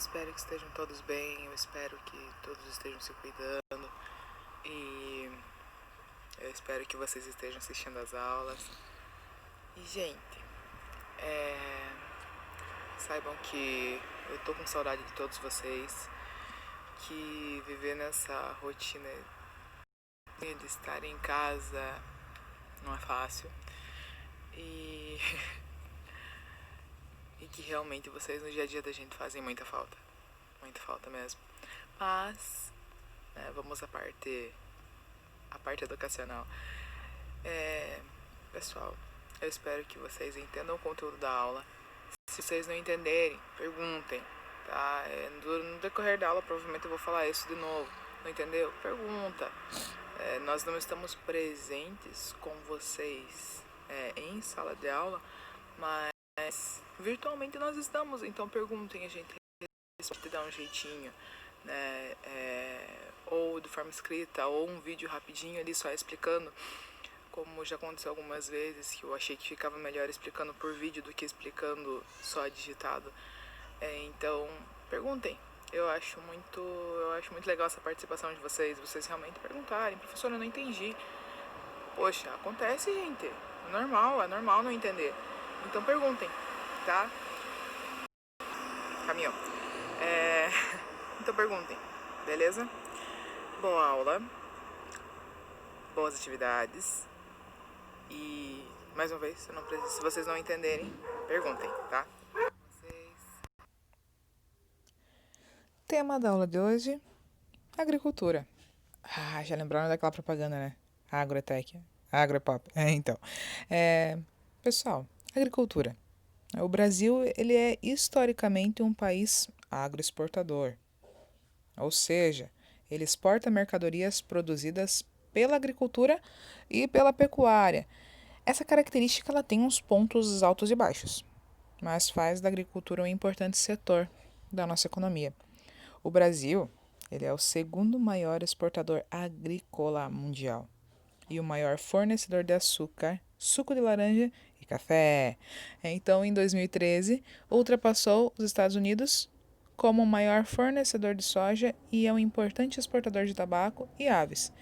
Espero que estejam todos bem, eu espero que todos estejam se cuidando e eu espero que vocês estejam assistindo às aulas. E, gente, saibam que eu tô com saudade de todos vocês, que viver nessa rotina de estar em casa não é fácil e que realmente vocês no dia a dia da gente fazem muita falta mesmo. Mas, vamos à parte educacional. Pessoal, eu espero que vocês entendam o conteúdo da aula. Se vocês não entenderem, perguntem, tá? No decorrer da aula provavelmente eu vou falar isso de novo. Não entendeu? Pergunta. Nós não estamos presentes com vocês em sala de aula, mas virtualmente nós estamos. Então perguntem, a gente pode dar um jeitinho, né? Ou de forma escrita, ou um vídeo rapidinho ali só explicando, como já aconteceu algumas vezes, que eu achei que ficava melhor explicando por vídeo do que explicando só digitado. Então, perguntem. Eu acho muito legal essa participação de vocês realmente perguntarem. Professora, eu não entendi. Poxa, acontece, gente. É normal não entender. Então perguntem, tá? Caminhou. Então perguntem, beleza? Boa aula, boas atividades e, mais uma vez, se vocês não entenderem, perguntem, tá? Tema da aula de hoje, agricultura. Já lembraram daquela propaganda, né? Agrotech, Agropop. Então, pessoal, agricultura. O Brasil, ele é historicamente um país agroexportador. Ou seja, ele exporta mercadorias produzidas pela agricultura e pela pecuária. Essa característica ela tem uns pontos altos e baixos, mas faz da agricultura um importante setor da nossa economia. O Brasil ele é o segundo maior exportador agrícola mundial e o maior fornecedor de açúcar, suco de laranja e café. Então, em 2013, ultrapassou os Estados Unidos como o maior fornecedor de soja e é um importante exportador de tabaco e aves.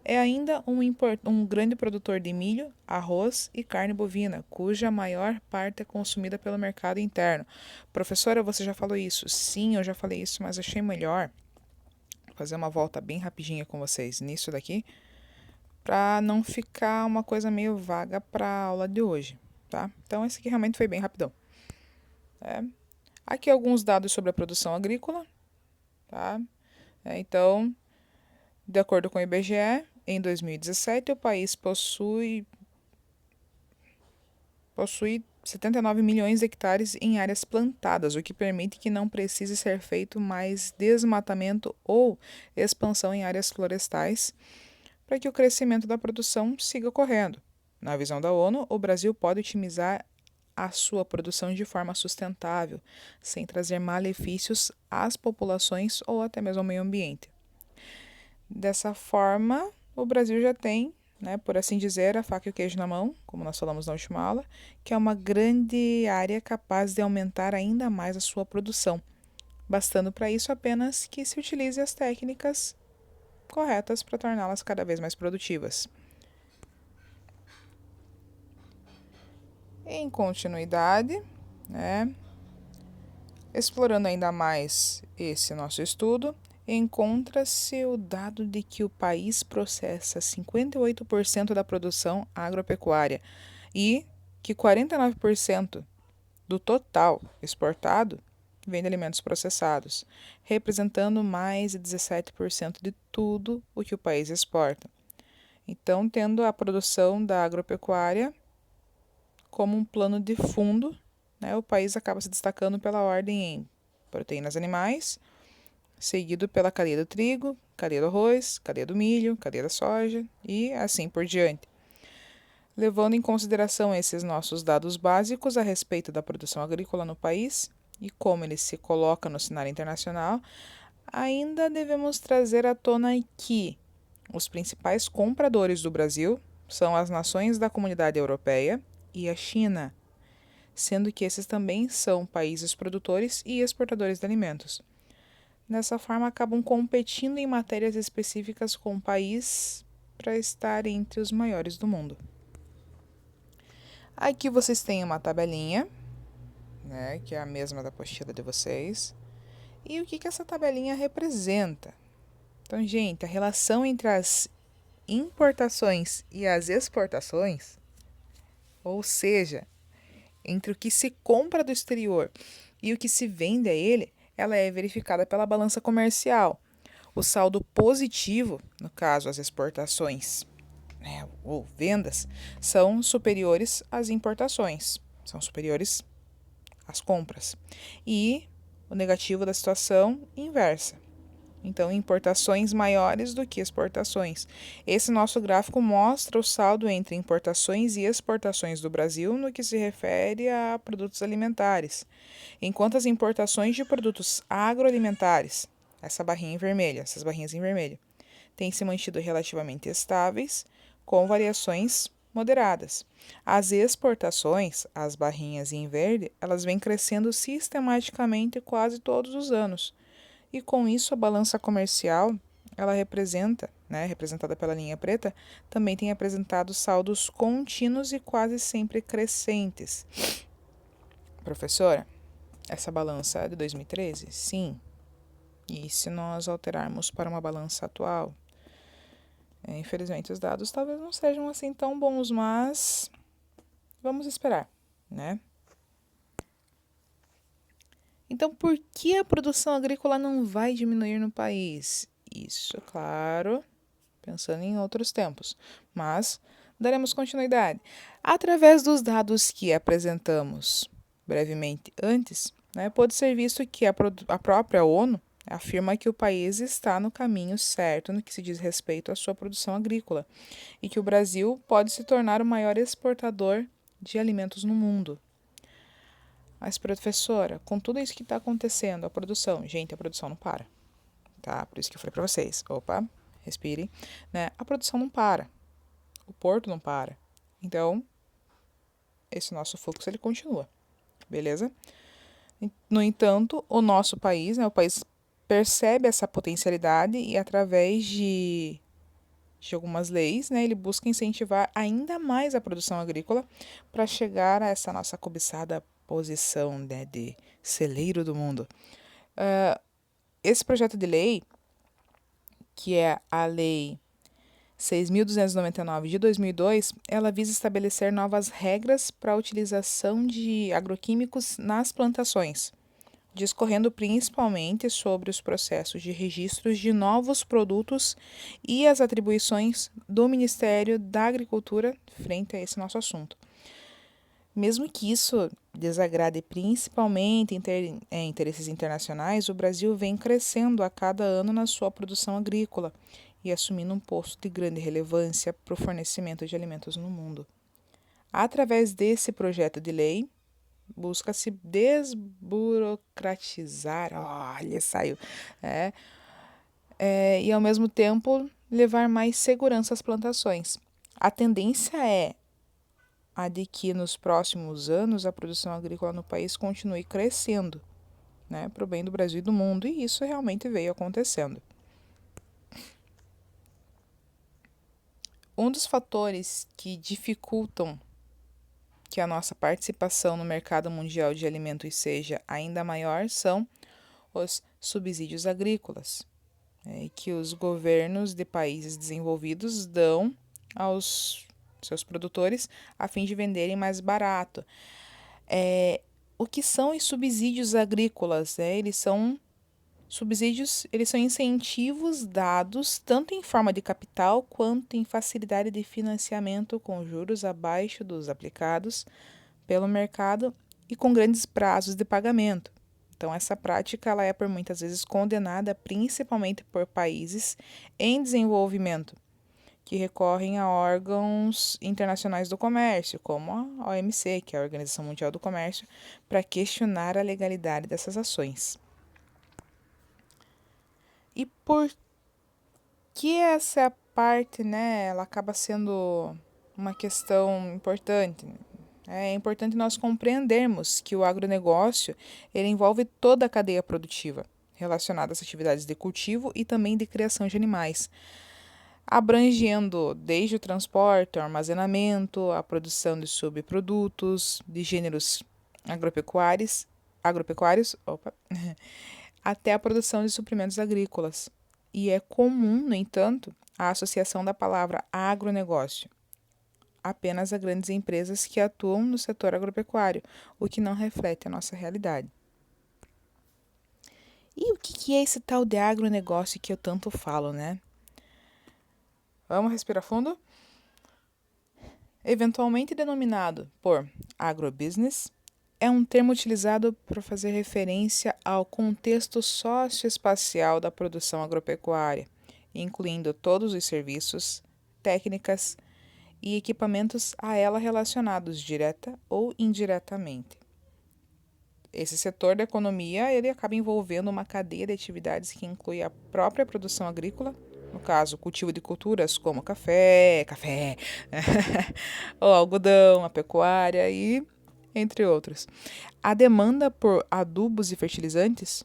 É ainda um grande produtor de milho, arroz e carne bovina, cuja maior parte é consumida pelo mercado interno. Professora, você já falou isso? Sim, eu já falei isso, mas achei melhor fazer uma volta bem rapidinha com vocês nisso daqui, para não ficar uma coisa meio vaga para a aula de hoje, tá? Então, esse aqui realmente foi bem rapidão. Aqui alguns dados sobre a produção agrícola, tá? Então, de acordo com o IBGE, em 2017 o país possui 79 milhões de hectares em áreas plantadas, o que permite que não precise ser feito mais desmatamento ou expansão em áreas florestais para que o crescimento da produção siga ocorrendo. Na visão da ONU, o Brasil pode otimizar a sua produção de forma sustentável, sem trazer malefícios às populações ou até mesmo ao meio ambiente. Dessa forma, o Brasil já tem, por assim dizer, a faca e o queijo na mão, como nós falamos na última aula, que é uma grande área capaz de aumentar ainda mais a sua produção, bastando para isso apenas que se utilize as técnicas corretas para torná-las cada vez mais produtivas. Em continuidade, explorando ainda mais esse nosso estudo, encontra-se o dado de que o país processa 58% da produção agropecuária e que 49% do total exportado vem de alimentos processados, representando mais de 17% de tudo o que o país exporta. Então, tendo a produção da agropecuária como um plano de fundo, o país acaba se destacando pela ordem em proteínas animais, seguido pela cadeia do trigo, cadeia do arroz, cadeia do milho, cadeia da soja e assim por diante. Levando em consideração esses nossos dados básicos a respeito da produção agrícola no país e como ele se coloca no cenário internacional, ainda devemos trazer à tona que os principais compradores do Brasil são as nações da Comunidade Europeia e a China, sendo que esses também são países produtores e exportadores de alimentos. Dessa forma, acabam competindo em matérias específicas com o país para estar entre os maiores do mundo. Aqui vocês têm uma tabelinha, né, que é a mesma da apostila de vocês. E o que essa tabelinha representa? Então, gente, a relação entre as importações e as exportações, ou seja, entre o que se compra do exterior e o que se vende a ele, ela é verificada pela balança comercial. O saldo positivo, no caso as exportações, né, ou vendas, são superiores às importações, são superiores às compras. E o negativo da situação inversa. Então, importações maiores do que exportações. Esse nosso gráfico mostra o saldo entre importações e exportações do Brasil no que se refere a produtos alimentares, enquanto as importações de produtos agroalimentares, essa barrinha em vermelho, essas barrinhas em vermelho, têm se mantido relativamente estáveis, com variações moderadas. As exportações, as barrinhas em verde, elas vêm crescendo sistematicamente quase todos os anos. E com isso a balança comercial, ela representa, né, representada pela linha preta, também tem apresentado saldos contínuos e quase sempre crescentes. Professora, essa balança é de 2013? Sim. E se nós alterarmos para uma balança atual? Infelizmente os dados talvez não sejam assim tão bons, mas vamos esperar, né? Então, por que a produção agrícola não vai diminuir no país? Isso, claro, pensando em outros tempos, mas daremos continuidade. Através dos dados que apresentamos brevemente antes, né, pode ser visto que a própria ONU afirma que o país está no caminho certo no que se diz respeito à sua produção agrícola e que o Brasil pode se tornar o maior exportador de alimentos no mundo. Mas, professora, com tudo isso que está acontecendo, a produção, gente, a produção não para, tá? Por isso que eu falei para vocês, opa, respire, né? A produção não para, o porto não para. Então, esse nosso fluxo, ele continua, beleza? No entanto, o nosso país, né, o país percebe essa potencialidade e através de algumas leis, né, ele busca incentivar ainda mais a produção agrícola para chegar a essa nossa cobiçada posição, né, de celeiro do mundo. Esse projeto de lei, que é a Lei 6.299 de 2002, ela visa estabelecer novas regras para a utilização de agroquímicos nas plantações, discorrendo principalmente sobre os processos de registros de novos produtos e as atribuições do Ministério da Agricultura frente a esse nosso assunto. Mesmo que isso desagrade principalmente interesses internacionais, o Brasil vem crescendo a cada ano na sua produção agrícola e assumindo um posto de grande relevância para o fornecimento de alimentos no mundo. Através desse projeto de lei, busca-se desburocratizar, olha, saiu, e ao mesmo tempo levar mais segurança às plantações. A tendência é a de que nos próximos anos a produção agrícola no país continue crescendo, né, para o bem do Brasil e do mundo, e isso realmente veio acontecendo. Um dos fatores que dificultam que a nossa participação no mercado mundial de alimentos seja ainda maior são os subsídios agrícolas, que os governos de países desenvolvidos dão aos seus produtores a fim de venderem mais barato. O que são os subsídios agrícolas? Eles são subsídios, eles são incentivos dados tanto em forma de capital quanto em facilidade de financiamento com juros abaixo dos aplicados pelo mercado e com grandes prazos de pagamento. Então, essa prática ela é por muitas vezes condenada principalmente por países em desenvolvimento, que recorrem a órgãos internacionais do comércio, como a OMC, que é a Organização Mundial do Comércio, para questionar a legalidade dessas ações. E por que essa parte, né, ela acaba sendo uma questão importante? É importante nós compreendermos que o agronegócio ele envolve toda a cadeia produtiva relacionada às atividades de cultivo e também de criação de animais, abrangendo desde o transporte, o armazenamento, a produção de subprodutos, de gêneros agropecuários, até a produção de suprimentos agrícolas. E é comum, no entanto, a associação da palavra agronegócio apenas a grandes empresas que atuam no setor agropecuário, o que não reflete a nossa realidade. E o que é esse tal de agronegócio que eu tanto falo, né? Vamos respirar fundo? Eventualmente denominado por agrobusiness, é um termo utilizado para fazer referência ao contexto socioespacial da produção agropecuária, incluindo todos os serviços, técnicas e equipamentos a ela relacionados direta ou indiretamente. Esse setor da economia ele acaba envolvendo uma cadeia de atividades que inclui a própria produção agrícola, no caso, cultivo de culturas como café, ou algodão, a pecuária e entre outros. A demanda por adubos e fertilizantes,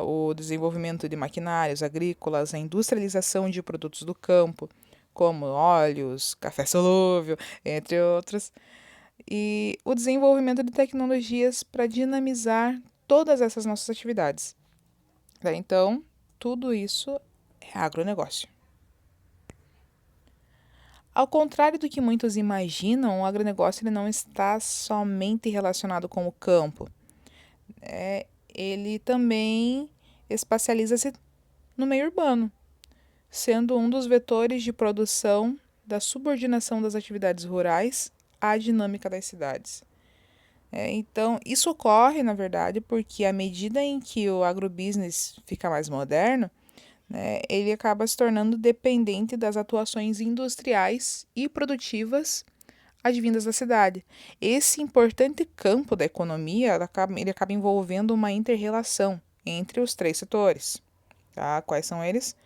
o desenvolvimento de maquinários agrícolas, a industrialização de produtos do campo, como óleos, café solúvel, entre outros, e o desenvolvimento de tecnologias para dinamizar todas essas nossas atividades. Então, tudo isso é agronegócio. Ao contrário do que muitos imaginam, o agronegócio ele não está somente relacionado com o campo. Ele também espacializa-se no meio urbano, sendo um dos vetores de produção da subordinação das atividades rurais à dinâmica das cidades. Então, isso ocorre, na verdade, porque à medida em que o agrobusiness fica mais moderno, ele acaba se tornando dependente das atuações industriais e produtivas advindas da cidade. Esse importante campo da economia ele acaba envolvendo uma inter-relação entre os três setores. Tá? Quais são eles?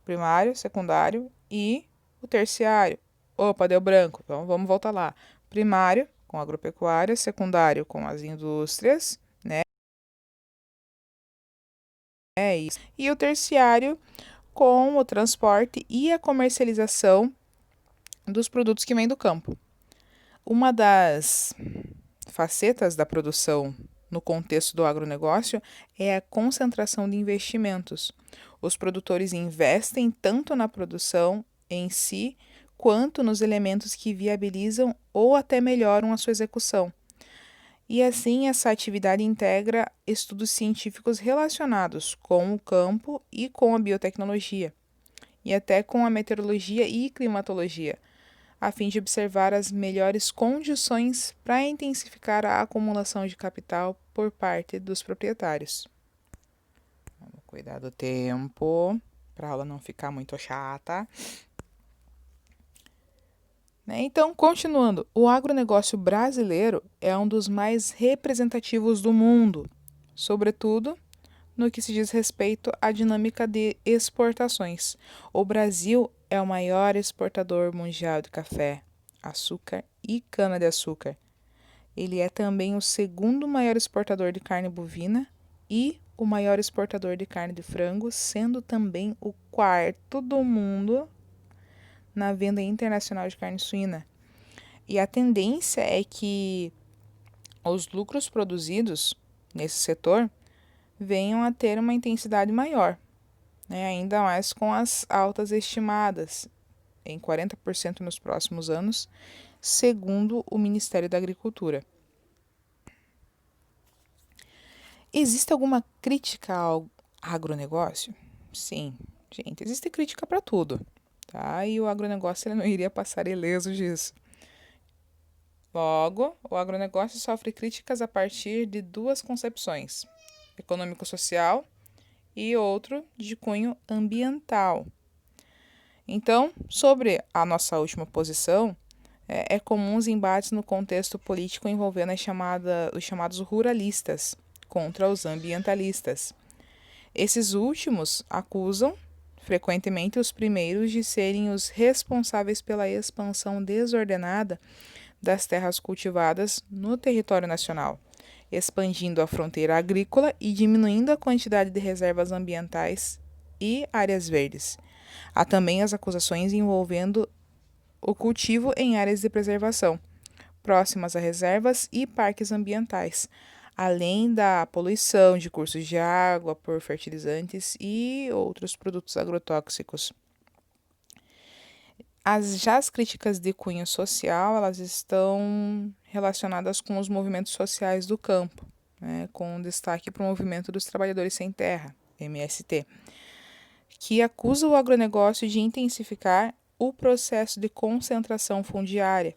Primário, secundário e o terciário. Opa, deu branco, então vamos voltar lá. Primário com a agropecuária, secundário com as indústrias, né? É isso. E o terciário com o transporte e a comercialização dos produtos que vêm do campo. Uma das facetas da produção no contexto do agronegócio é a concentração de investimentos. Os produtores investem tanto na produção em si, quanto nos elementos que viabilizam ou até melhoram a sua execução. E assim, essa atividade integra estudos científicos relacionados com o campo e com a biotecnologia, e até com a meteorologia e climatologia, a fim de observar as melhores condições para intensificar a acumulação de capital por parte dos proprietários. Vamos cuidar do tempo, para a aula não ficar muito chata. Então, continuando, o agronegócio brasileiro é um dos mais representativos do mundo, sobretudo no que se diz respeito à dinâmica de exportações. O Brasil é o maior exportador mundial de café, açúcar e cana-de-açúcar. Ele é também o segundo maior exportador de carne bovina e o maior exportador de carne de frango, sendo também o quarto do mundo na venda internacional de carne suína. E a tendência é que os lucros produzidos nesse setor venham a ter uma intensidade maior, ainda mais com as altas estimadas em 40% nos próximos anos, segundo o Ministério da Agricultura. Existe alguma crítica ao agronegócio? Sim, gente, existe crítica para tudo, tá? E o agronegócio ele não iria passar ileso disso. Logo, o agronegócio sofre críticas a partir de duas concepções: econômico-social e outro de cunho ambiental. Então, sobre a nossa última posição, é comum os embates no contexto político envolvendo os chamados ruralistas contra os ambientalistas. Esses últimos acusam frequentemente os primeiros de serem os responsáveis pela expansão desordenada das terras cultivadas no território nacional, expandindo a fronteira agrícola e diminuindo a quantidade de reservas ambientais e áreas verdes. Há também as acusações envolvendo o cultivo em áreas de preservação, próximas a reservas e parques ambientais, além da poluição de cursos de água por fertilizantes e outros produtos agrotóxicos. Já as críticas de cunho social, elas estão relacionadas com os movimentos sociais do campo, né, com destaque para o Movimento dos Trabalhadores Sem Terra, MST, que acusa o agronegócio de intensificar o processo de concentração fundiária,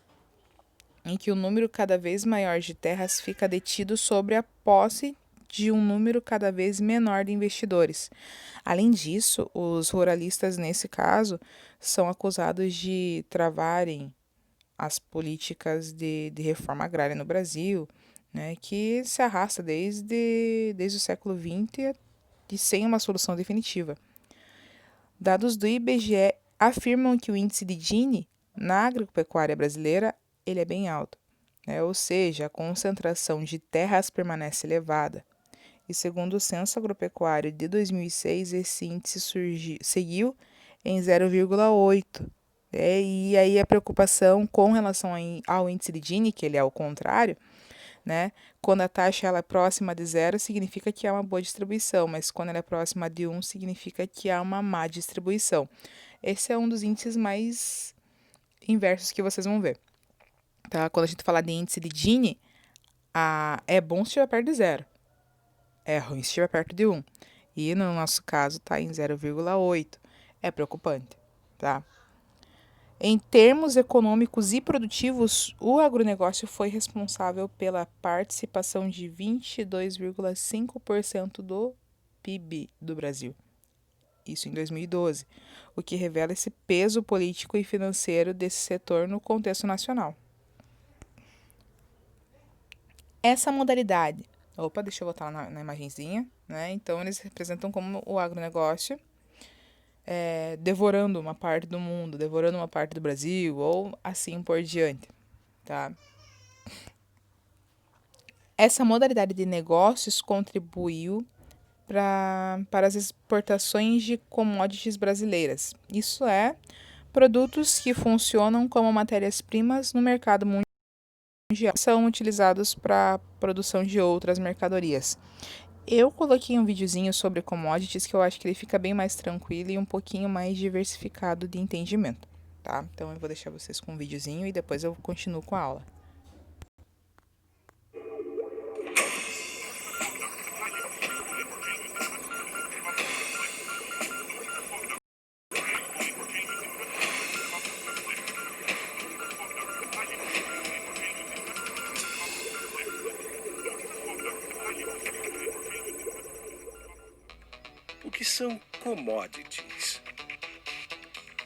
em que o número cada vez maior de terras fica detido sobre a posse de um número cada vez menor de investidores. Além disso, os ruralistas, nesse caso, são acusados de travarem as políticas de reforma agrária no Brasil, né, que se arrasta desde o século XX e sem uma solução definitiva. Dados do IBGE afirmam que o índice de Gini na agropecuária brasileira ele é bem alto, né? Ou seja, a concentração de terras permanece elevada. E segundo o Censo Agropecuário de 2006, esse índice seguiu em 0,8. E aí a preocupação com relação ao índice de Gini, que ele é o contrário, né? Quando a taxa ela é próxima de 0, significa que há uma boa distribuição, mas quando ela é próxima de 1, significa que há uma má distribuição. Esse é um dos índices mais inversos que vocês vão ver. Tá? Quando a gente fala de índice de Gini, é bom se estiver perto de 0. É ruim se estiver perto de 1. E no nosso caso está em 0,8. É preocupante. Tá? Em termos econômicos e produtivos, o agronegócio foi responsável pela participação de 22,5% do PIB do Brasil. Isso em 2012, o que revela esse peso político e financeiro desse setor no contexto nacional. Essa modalidade, deixa eu voltar na imagenzinha, né? Então, eles representam como o agronegócio devorando uma parte do mundo, devorando uma parte do Brasil, ou assim por diante, tá? Essa modalidade de negócios contribuiu para as exportações de commodities brasileiras. Isso é, produtos que funcionam como matérias-primas no mercado mundial são utilizados para a produção de outras mercadorias. Eu coloquei um videozinho sobre commodities que eu acho que ele fica bem mais tranquilo e um pouquinho mais diversificado de entendimento, tá? Então eu vou deixar vocês com um videozinho e depois eu continuo com a aula. O que são commodities?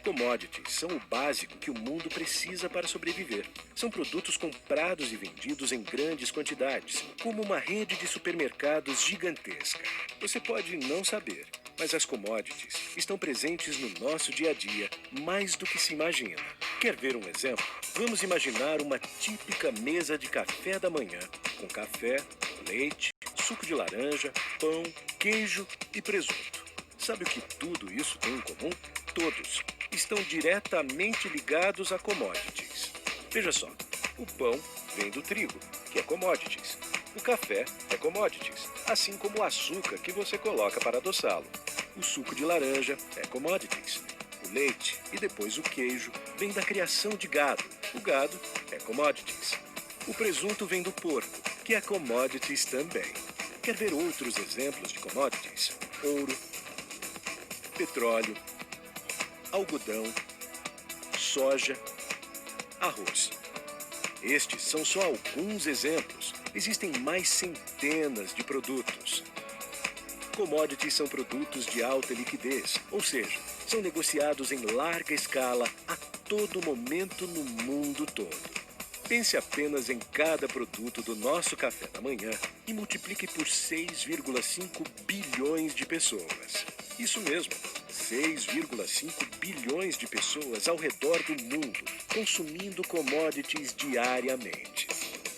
Commodities são o básico que o mundo precisa para sobreviver. São produtos comprados e vendidos em grandes quantidades, como uma rede de supermercados gigantesca. Você pode não saber, mas as commodities estão presentes no nosso dia a dia mais do que se imagina. Quer ver um exemplo? Vamos imaginar uma típica mesa de café da manhã, com café, leite, suco de laranja, pão, queijo e presunto. Sabe o que tudo isso tem em comum? Todos estão diretamente ligados a commodities. Veja só, o pão vem do trigo, que é commodities. O café é commodities, assim como o açúcar que você coloca para adoçá-lo. O suco de laranja é commodities. O leite e depois o queijo vem da criação de gado. O gado é commodities. O presunto vem do porco, que é commodities também. Quer ver outros exemplos de commodities? Ouro, petróleo, algodão, soja, arroz. Estes são só alguns exemplos. Existem mais centenas de produtos. Commodities são produtos de alta liquidez, ou seja, são negociados em larga escala a todo momento no mundo todo. Pense apenas em cada produto do nosso café da manhã e multiplique por 6,5 bilhões de pessoas. Isso mesmo, 6,5 bilhões de pessoas ao redor do mundo consumindo commodities diariamente.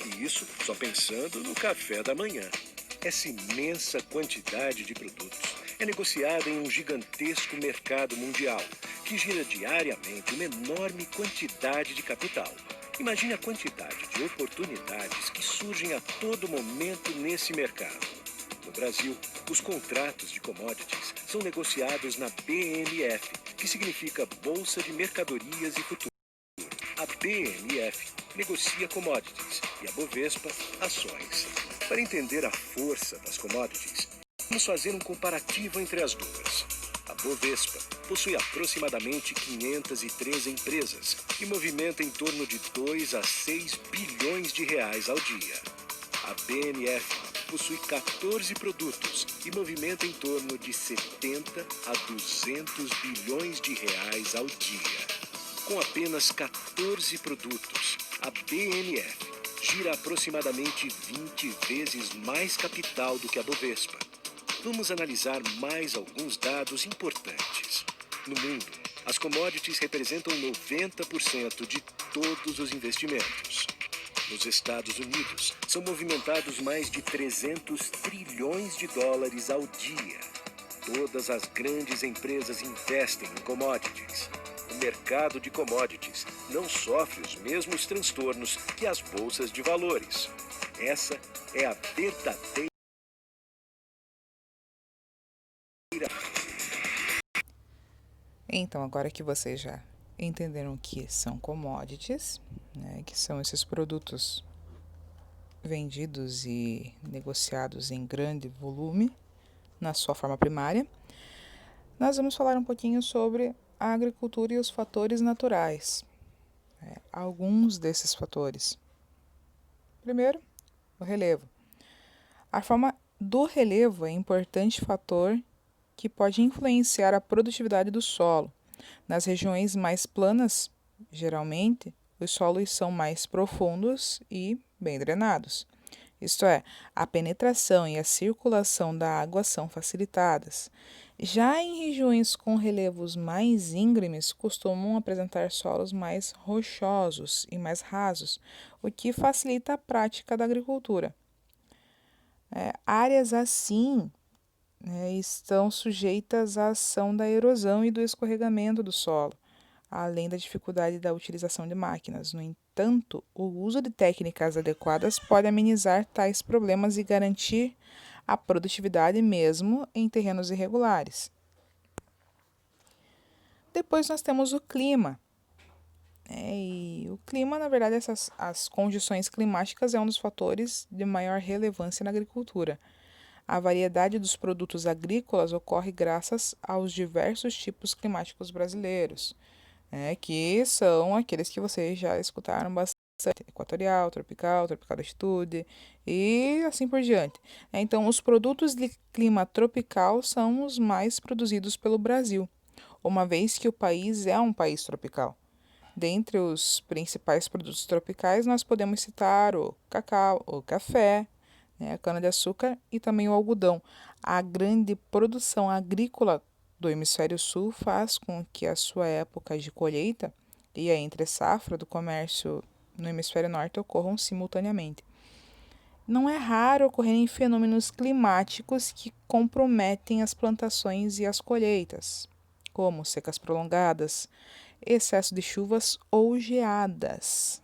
E isso só pensando no café da manhã. Essa imensa quantidade de produtos é negociada em um gigantesco mercado mundial, que gira diariamente uma enorme quantidade de capital. Imagine a quantidade de oportunidades que surgem a todo momento nesse mercado. No Brasil, os contratos de commodities são negociados na BMF, que significa Bolsa de Mercadorias e Futuros. A BMF negocia commodities e a Bovespa ações. Para entender a força das commodities, vamos fazer um comparativo entre as duas. A Bovespa possui aproximadamente 513 empresas e movimenta em torno de 2 a 6 bilhões de reais ao dia. A BMF possui 14 produtos e movimenta em torno de 70 a 200 bilhões de reais ao dia. Com apenas 14 produtos, a BMF gira aproximadamente 20 vezes mais capital do que a Bovespa. Vamos analisar mais alguns dados importantes. No mundo, as commodities representam 90% de todos os investimentos. Nos Estados Unidos, são movimentados mais de 300 trilhões de dólares ao dia. Todas as grandes empresas investem em commodities. O mercado de commodities não sofre os mesmos transtornos que as bolsas de valores. Essa é a verdadeira. Então, agora que vocês já entenderam o que são commodities, né, que são esses produtos vendidos e negociados em grande volume na sua forma primária, nós vamos falar um pouquinho sobre a agricultura e os fatores naturais. Alguns desses fatores. Primeiro, o relevo. A forma do relevo é um importante fator que pode influenciar a produtividade do solo. Nas regiões mais planas, geralmente, os solos são mais profundos e bem drenados. Isto é, a penetração e a circulação da água são facilitadas. Já em regiões com relevos mais íngremes, costumam apresentar solos mais rochosos e mais rasos, o que facilita a prática da agricultura. Áreas assim, estão sujeitas à ação da erosão e do escorregamento do solo, além da dificuldade da utilização de máquinas. No entanto, o uso de técnicas adequadas pode amenizar tais problemas e garantir a produtividade mesmo em terrenos irregulares. Depois nós temos o clima. E o clima, na verdade, as condições climáticas é um dos fatores de maior relevância na agricultura. A variedade dos produtos agrícolas ocorre graças aos diversos tipos climáticos brasileiros, que são aqueles que vocês já escutaram bastante: equatorial, tropical, tropical de altitude e assim por diante. Então, os produtos de clima tropical são os mais produzidos pelo Brasil, uma vez que o país é um país tropical. Dentre os principais produtos tropicais, nós podemos citar o cacau, o café, a cana-de-açúcar e também o algodão. A grande produção agrícola do hemisfério sul faz com que a sua época de colheita e a entre-safra do comércio no hemisfério norte ocorram simultaneamente. Não é raro ocorrerem fenômenos climáticos que comprometem as plantações e as colheitas, como secas prolongadas, excesso de chuvas ou geadas,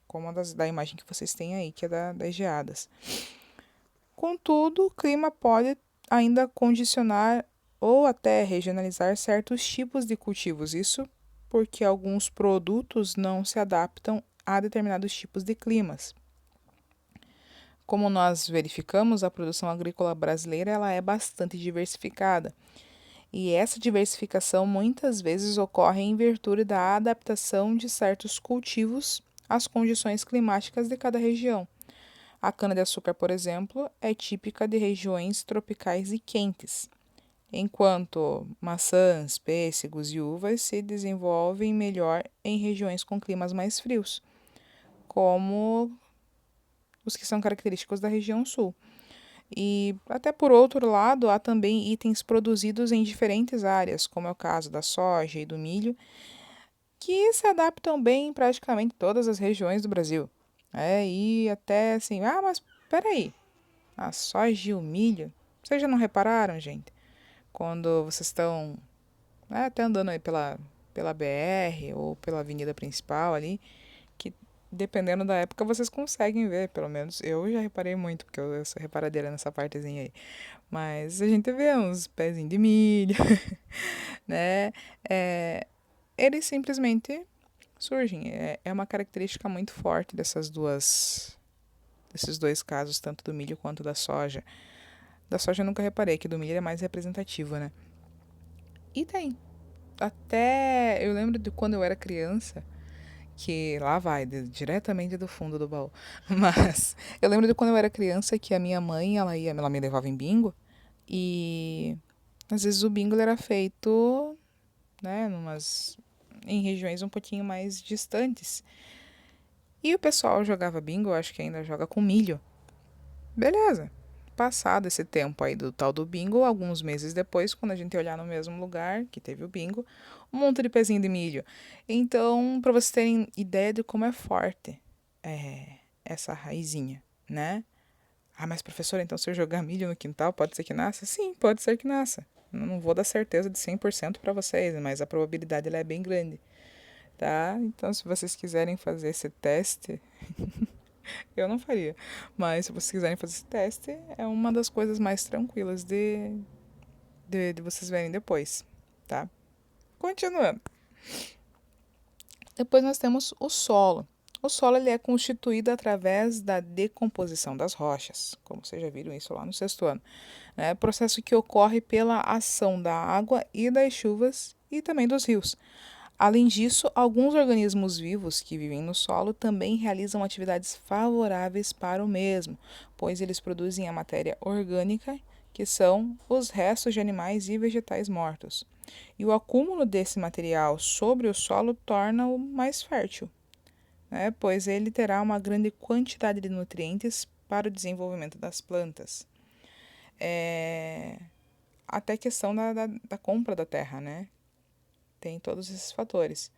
como a da imagem que vocês têm aí, que é das geadas. Contudo, o clima pode ainda condicionar ou até regionalizar certos tipos de cultivos, isso porque alguns produtos não se adaptam a determinados tipos de climas. Como nós verificamos, a produção agrícola brasileira ela é bastante diversificada. E essa diversificação muitas vezes ocorre em virtude da adaptação de certos cultivos às condições climáticas de cada região. A cana-de-açúcar, por exemplo, é típica de regiões tropicais e quentes, enquanto maçãs, pêssegos e uvas se desenvolvem melhor em regiões com climas mais frios, como os que são característicos da região sul. E até por outro lado, há também itens produzidos em diferentes áreas, como é o caso da soja e do milho, que se adaptam bem em praticamente todas as regiões do Brasil. E até assim, mas peraí, a soja e o milho, vocês já não repararam, gente? Quando vocês estão até andando aí pela BR ou pela avenida principal ali, que dependendo da época vocês conseguem ver, pelo menos eu já reparei muito, porque eu sou reparadeira nessa partezinha aí. Mas a gente vê uns pezinhos de milho, né? É, eles simplesmente surgem. É uma característica muito forte desses dois casos, tanto do milho quanto da soja. Da soja eu nunca reparei, que do milho é mais representativo, né? E tem. Até eu lembro de quando eu era criança, que lá vai, diretamente do fundo do baú. Mas eu lembro de quando eu era criança que a minha mãe, ela me levava em bingo e às vezes o bingo ele era feito, né, em regiões um pouquinho mais distantes. E o pessoal jogava bingo, eu acho que ainda joga com milho. Beleza. Passado esse tempo aí do tal do bingo, alguns meses depois, quando a gente olhar no mesmo lugar que teve o bingo, um monte de pezinho de milho. Então, para vocês terem ideia de como é forte essa raizinha, né? Mas professor, então se eu jogar milho no quintal, pode ser que nasça? Sim, pode ser que nasça. Não vou dar certeza de 100% para vocês, mas a probabilidade ela é bem grande, tá? Então, se vocês quiserem fazer esse teste, eu não faria. Mas se vocês quiserem fazer esse teste, é uma das coisas mais tranquilas de vocês verem depois, tá? Continuando. Depois nós temos o solo. O solo ele é constituído através da decomposição das rochas, como vocês já viram isso lá no sexto ano. Processo que ocorre pela ação da água e das chuvas e também dos rios. Além disso, alguns organismos vivos que vivem no solo também realizam atividades favoráveis para o mesmo, pois eles produzem a matéria orgânica, que são os restos de animais e vegetais mortos. E o acúmulo desse material sobre o solo torna-o mais fértil, pois ele terá uma grande quantidade de nutrientes para o desenvolvimento das plantas. Até a questão da compra da terra, né? Tem todos esses fatores.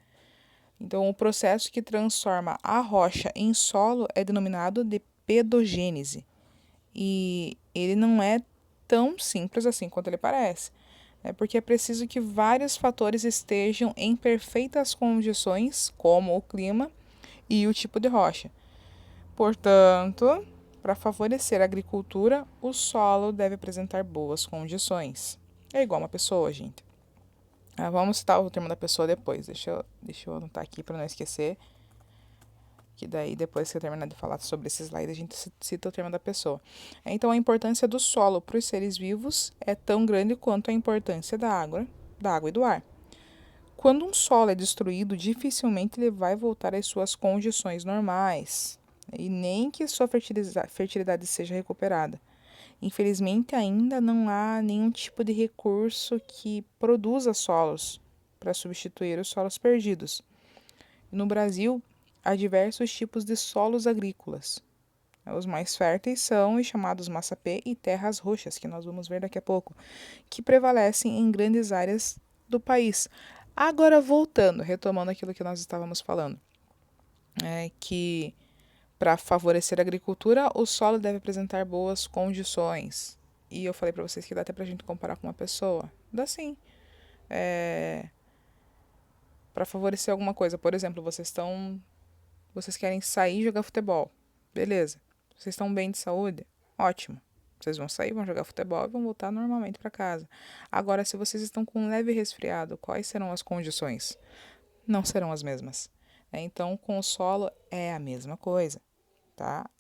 Então, o processo que transforma a rocha em solo é denominado de pedogênese. E ele não é tão simples assim quanto ele parece, porque é preciso que vários fatores estejam em perfeitas condições, como o clima e o tipo de rocha. Portanto, para favorecer a agricultura, o solo deve apresentar boas condições. É igual uma pessoa, gente. Vamos citar o termo da pessoa depois. Deixa eu anotar aqui para não esquecer. Que daí, depois que eu terminar de falar sobre esse slide, a gente cita o termo da pessoa. Então, a importância do solo para os seres vivos é tão grande quanto a importância da água e do ar. Quando um solo é destruído, dificilmente ele vai voltar às suas condições normais, e nem que sua fertilidade seja recuperada. Infelizmente, ainda não há nenhum tipo de recurso que produza solos para substituir os solos perdidos. No Brasil, há diversos tipos de solos agrícolas. Os mais férteis são os chamados massapê e terras roxas, que nós vamos ver daqui a pouco, que prevalecem em grandes áreas do país. Agora, voltando, retomando aquilo que nós estávamos falando, é que para favorecer a agricultura, o solo deve apresentar boas condições. E eu falei para vocês que dá até para a gente comparar com uma pessoa. Dá sim. Para favorecer alguma coisa. Por exemplo, vocês querem sair e jogar futebol. Beleza. Vocês estão bem de saúde? Ótimo. Vocês vão sair, vão jogar futebol e vão voltar normalmente para casa. Agora, se vocês estão com um leve resfriado, quais serão as condições? Não serão as mesmas. Então, com o solo é a mesma coisa, tá?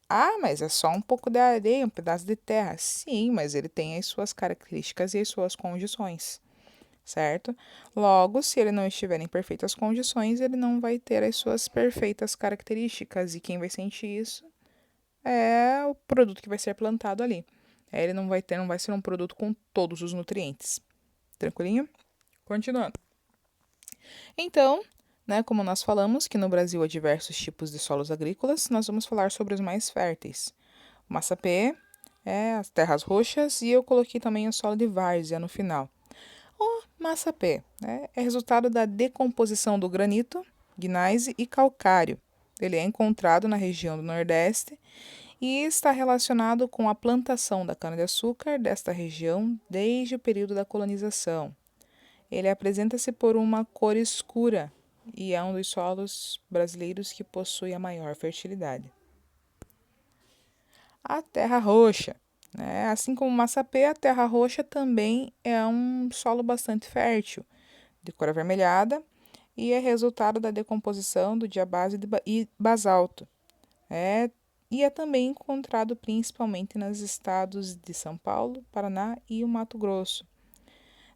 Mas é só um pouco de areia, um pedaço de terra. Sim, mas ele tem as suas características e as suas condições, certo? Logo, se ele não estiver em perfeitas condições, ele não vai ter as suas perfeitas características. E quem vai sentir isso é o produto que vai ser plantado ali. Ele não vai ser um produto com todos os nutrientes. Tranquilinho? Continuando. Então, como nós falamos que no Brasil há diversos tipos de solos agrícolas, nós vamos falar sobre os mais férteis. O massapê, as terras roxas e eu coloquei também o solo de várzea no final. Massapê, né, é resultado da decomposição do granito, gneiss e calcário. Ele é encontrado na região do Nordeste e está relacionado com a plantação da cana-de-açúcar desta região desde o período da colonização. Ele apresenta-se por uma cor escura e é um dos solos brasileiros que possui a maior fertilidade. A terra roxa, né? Assim como o massapê, a terra roxa também é um solo bastante fértil, de cor avermelhada, e é resultado da decomposição do diabase e basalto. E é também encontrado principalmente nos estados de São Paulo, Paraná e o Mato Grosso.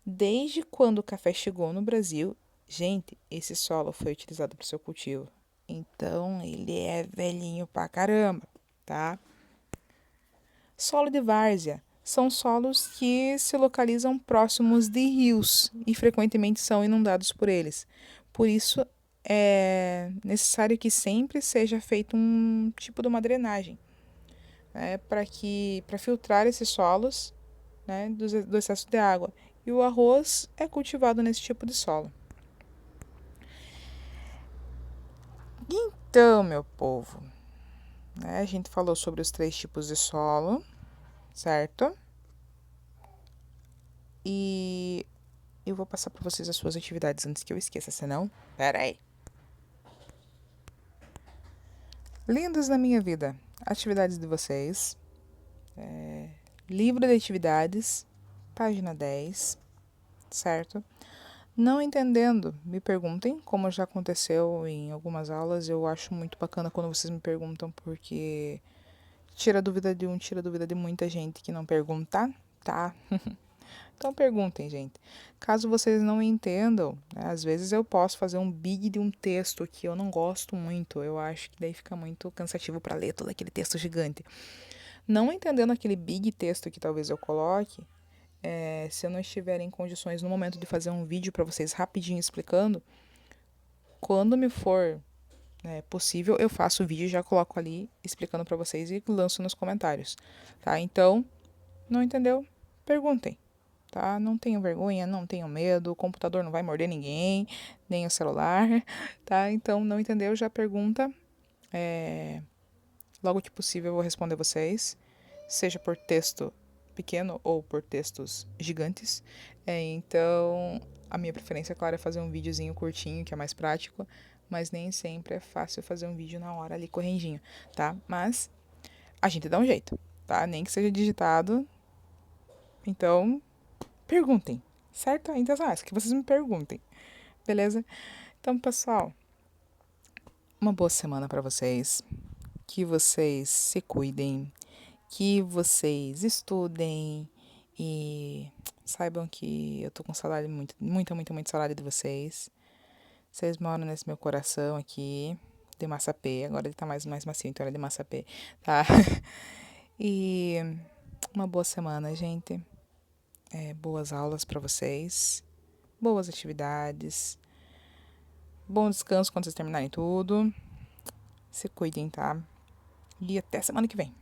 Desde quando o café chegou no Brasil, gente, esse solo foi utilizado para o seu cultivo. Então, ele é velhinho pra caramba, tá? Solo de várzea são solos que se localizam próximos de rios e frequentemente são inundados por eles. Por isso, é necessário que sempre seja feito um tipo de uma drenagem, né, para filtrar esses solos, né, do excesso de água. E o arroz é cultivado nesse tipo de solo. Então, meu povo, né, a gente falou sobre os 3 tipos de solo, certo? E eu vou passar para vocês as suas atividades antes que eu esqueça, senão... Pera aí. Lindos na minha vida. Atividades de vocês. Livro de atividades, página 10, certo? Não entendendo, me perguntem, como já aconteceu em algumas aulas. Eu acho muito bacana quando vocês me perguntam, porque tira dúvida de um, tira dúvida de muita gente que não pergunta, tá? Então perguntem, gente. Caso vocês não entendam, né, às vezes eu posso fazer um big de um texto que eu não gosto muito. Eu acho que daí fica muito cansativo para ler todo aquele texto gigante. Não entendendo aquele big texto que talvez eu coloque, se eu não estiver em condições no momento de fazer um vídeo para vocês rapidinho explicando, quando me for, né, possível, eu faço o vídeo e já coloco ali explicando para vocês e lanço nos comentários, tá? Então, não entendeu? Perguntem. Tá? Não tenham vergonha, não tenham medo, o computador não vai morder ninguém, nem o celular, tá? Então, não entendeu, já pergunta. Logo que possível eu vou responder vocês, seja por texto pequeno ou por textos gigantes. Então, a minha preferência, claro, é fazer um videozinho curtinho, que é mais prático, mas nem sempre é fácil fazer um vídeo na hora ali correndinho, tá? Mas a gente dá um jeito, tá? Nem que seja digitado. Então, perguntem, certo? Então, que vocês me perguntem, beleza? Então, pessoal, uma boa semana para vocês. Que vocês se cuidem, que vocês estudem e saibam que eu tô com saudade, muita saudade de vocês. Vocês moram nesse meu coração aqui, de Massapê. Agora ele tá mais macio, então ele é de Massapê, tá? E uma boa semana, gente. Boas aulas para vocês, boas atividades, bom descanso quando vocês terminarem tudo. Se cuidem, tá? E até semana que vem.